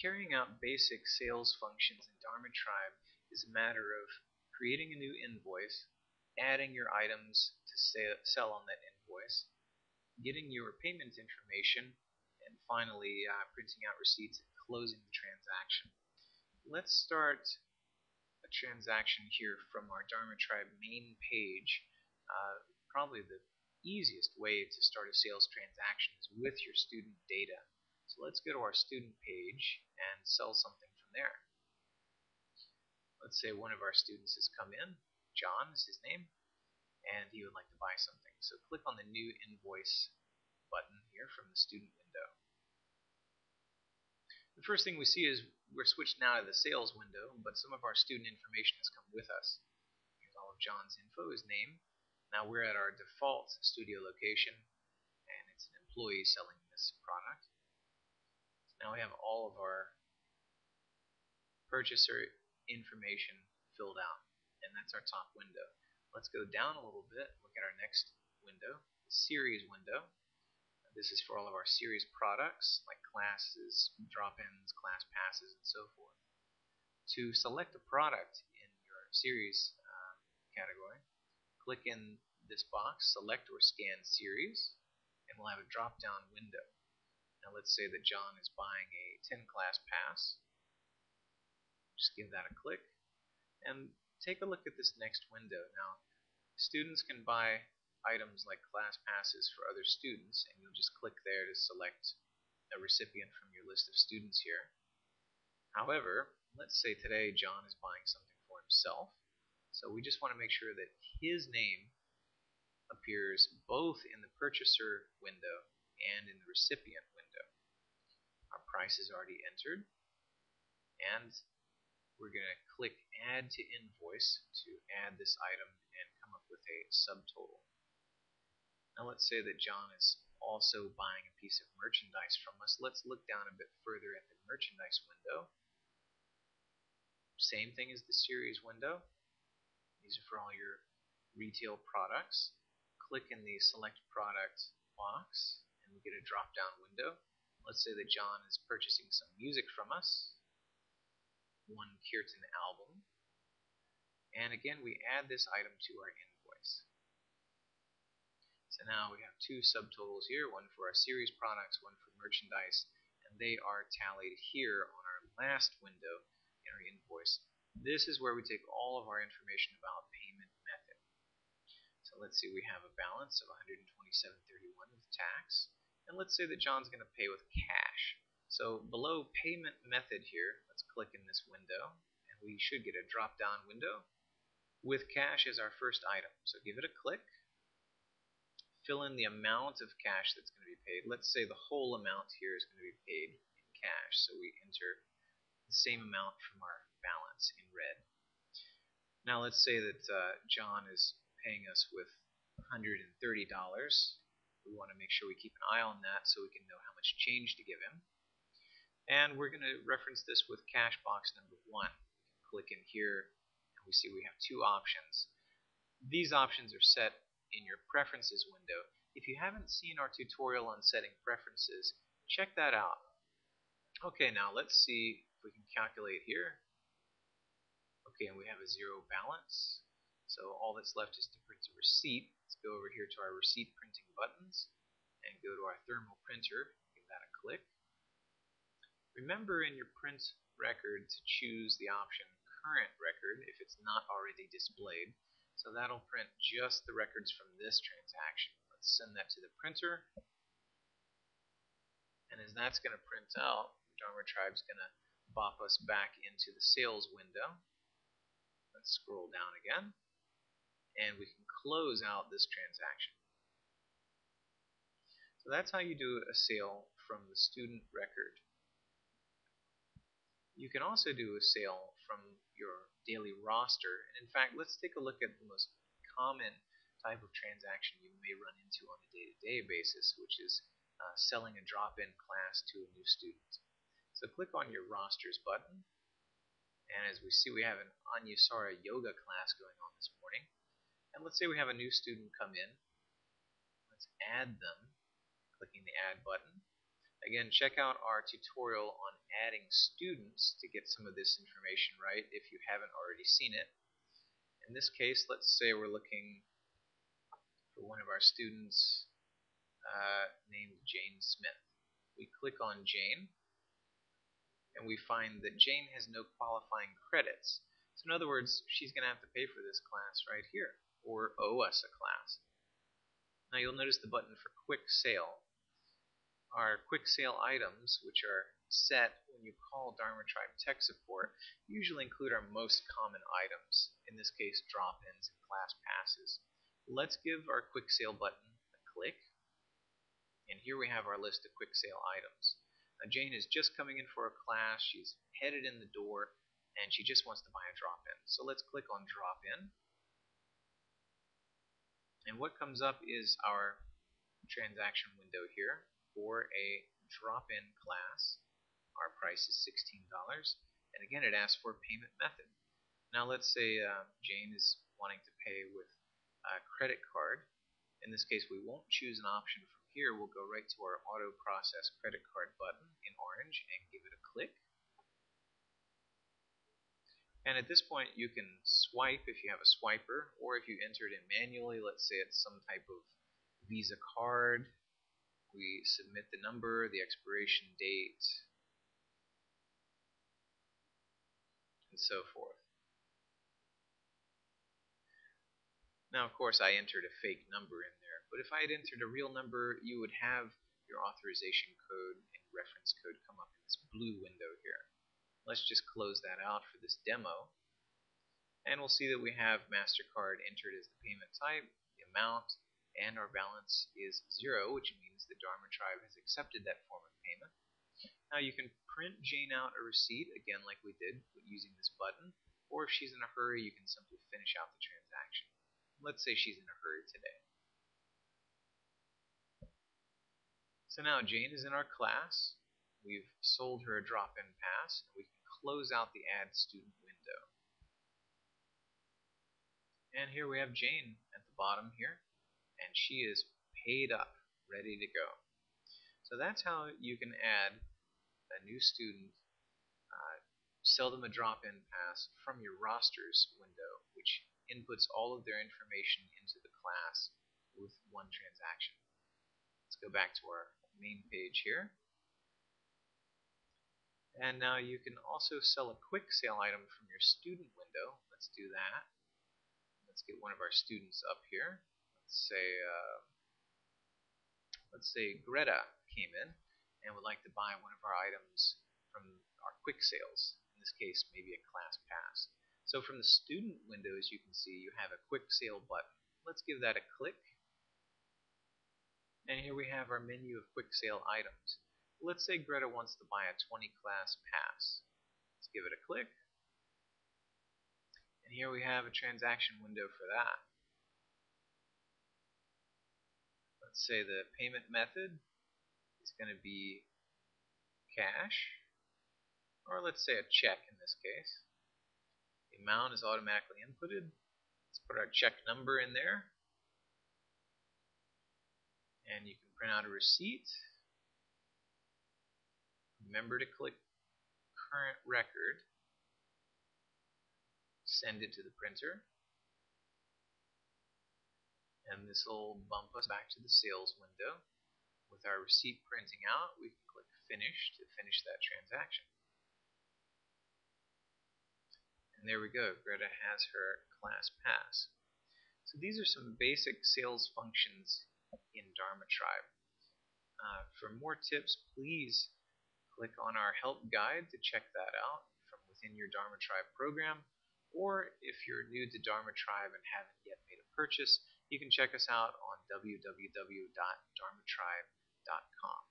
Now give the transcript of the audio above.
Carrying out basic sales functions in Dharma Tribe is a matter of creating a new invoice, adding your items to sell on that invoice, getting your payment information, and finally printing out receipts and closing the transaction. Let's start a transaction here from our Dharma Tribe main page. Probably the easiest way to start a sales transaction is with your student data. So let's go to our student page and sell something from there. Let's say one of our students has come in, John is his name, and he would like to buy something. So click on the new invoice button here from the student window. The first thing we see is we're switched now to the sales window, but some of our student information has come with us. Here's all of John's info, his name. Now we're at our default studio location, and it's an employee selling this product. So now we have all of our purchaser information filled out, and that's our top window. Let's go down a little bit, look at our next window, the series window. This is for all of our series products, like classes, drop-ins, class passes, and so forth. To select a product in your series category, click in this box, select or scan series, and we'll have a drop-down window. Now let's say that John is buying a 10 class pass. Just give that a click, and take a look at this next window. Now, students can buy items like class passes for other students, and you'll just click there to select a recipient from your list of students here. However, let's say today John is buying something for himself, so we just want to make sure that his name appears both in the purchaser window and in the recipient window. Our price is already entered, and we're going to click Add to Invoice to add this item and come up with a subtotal. Now let's say that John is also buying a piece of merchandise from us. Let's look down a bit further at the merchandise window. Same thing as the series window. These are for all your retail products. Click in the Select Product box, and we get a drop-down window. Let's say that John is purchasing some music from us, one Kirtan album, and again we add this item to our invoice. So now we have two subtotals here, one for our series products, one for merchandise, and they are tallied here on our last window in our invoice. This is where we take all of our information about payment method. So let's see, we have a balance of $127.31 with tax, and let's say that John's going to pay with cash. So below payment method here, let's click in this window, and we should get a drop-down window with cash as our first item. So give it a click, fill in the amount of cash that's going to be paid. Let's say the whole amount here is going to be paid in cash, so we enter the same amount from our balance in red. Now let's say that John is paying us with $130. We want to make sure we keep an eye on that so we can know how much change to give him. And we're going to reference this with cash box number 1. Click in here, and we see we have two options. These options are set in your preferences window. If you haven't seen our tutorial on setting preferences, check that out. Okay, now let's see if we can calculate here. Okay, and we have a zero balance. So all that's left is to print a receipt. Let's go over here to our receipt printing buttons and go to our thermal printer. Give that a click. Remember in your print record to choose the option current record if it's not already displayed. So that'll print just the records from this transaction. Let's send that to the printer. And as that's going to print out, Dharma Tribe's going to bop us back into the sales window. Let's scroll down again, and we can close out this transaction. So that's how you do a sale from the student record. You can also do a sale from your daily roster, and in fact, let's take a look at the most common type of transaction you may run into on a day-to-day basis, which is selling a drop-in class to a new student. So click on your rosters button, and as we see, we have an Anusara yoga class going on this morning. And let's say we have a new student come in. Let's add them, clicking the add button. Again, check out our tutorial on adding students to get some of this information right if you haven't already seen it. In this case, let's say we're looking for one of our students named Jane Smith. We click on Jane, and we find that Jane has no qualifying credits. So in other words, she's going to have to pay for this class right here, or owe us a class. Now you'll notice the button for Quick Sale. Our quick sale items, which are set when you call Dharma Tribe tech support, usually include our most common items, in this case drop-ins and class passes. Let's give our quick sale button a click, and here we have our list of quick sale items. Now Jane is just coming in for a class, she's headed in the door, and she just wants to buy a drop-in. So let's click on drop-in, and what comes up is our transaction window here. For a drop-in class, our price is $16, and again it asks for payment method. Now let's say Jane is wanting to pay with a credit card. In this case we won't choose an option from here, we'll go right to our auto process credit card button in orange and give it a click. And at this point you can swipe if you have a swiper, or if you enter it in manually, let's say it's some type of Visa card. We submit the number, the expiration date, and so forth. Now, of course, I entered a fake number in there, but if I had entered a real number, you would have your authorization code and reference code come up in this blue window here. Let's just close that out for this demo, and we'll see that we have MasterCard entered as the payment type, the amount, and our balance is 0, which means the Dharma Tribe has accepted that form of payment. Now you can print Jane out a receipt, again like we did using this button, or if she's in a hurry you can simply finish out the transaction. Let's say she's in a hurry today. So now Jane is in our class, we've sold her a drop-in pass, and we can close out the Add Student window. And here we have Jane at the bottom here, and she is paid up, ready to go. So that's how you can add a new student, sell them a drop-in pass from your rosters window, which inputs all of their information into the class with one transaction. Let's go back to our main page here. And now you can also sell a quick sale item from your student window. Let's do that. Let's get one of our students up here. Let's say Greta came in and would like to buy one of our items from our quick sales. In this case, maybe a class pass. So from the student window, as you can see, you have a quick sale button. Let's give that a click. And here we have our menu of quick sale items. Let's say Greta wants to buy a 20 class pass. Let's give it a click. And here we have a transaction window for that. Let's say the payment method is going to be cash, or let's say a check in this case. The amount is automatically inputted. Let's put our check number in there, and you can print out a receipt. Remember to click current record, send it to the printer, and this will bump us back to the sales window. With our receipt printing out, we can click finish to finish that transaction. And there we go, Greta has her class pass. So these are some basic sales functions in Dharma Tribe. For more tips, please click on our help guide to check that out from within your Dharma Tribe program. Or if you're new to Dharma Tribe and haven't yet made a purchase, you can check us out on www.dharmatribe.com.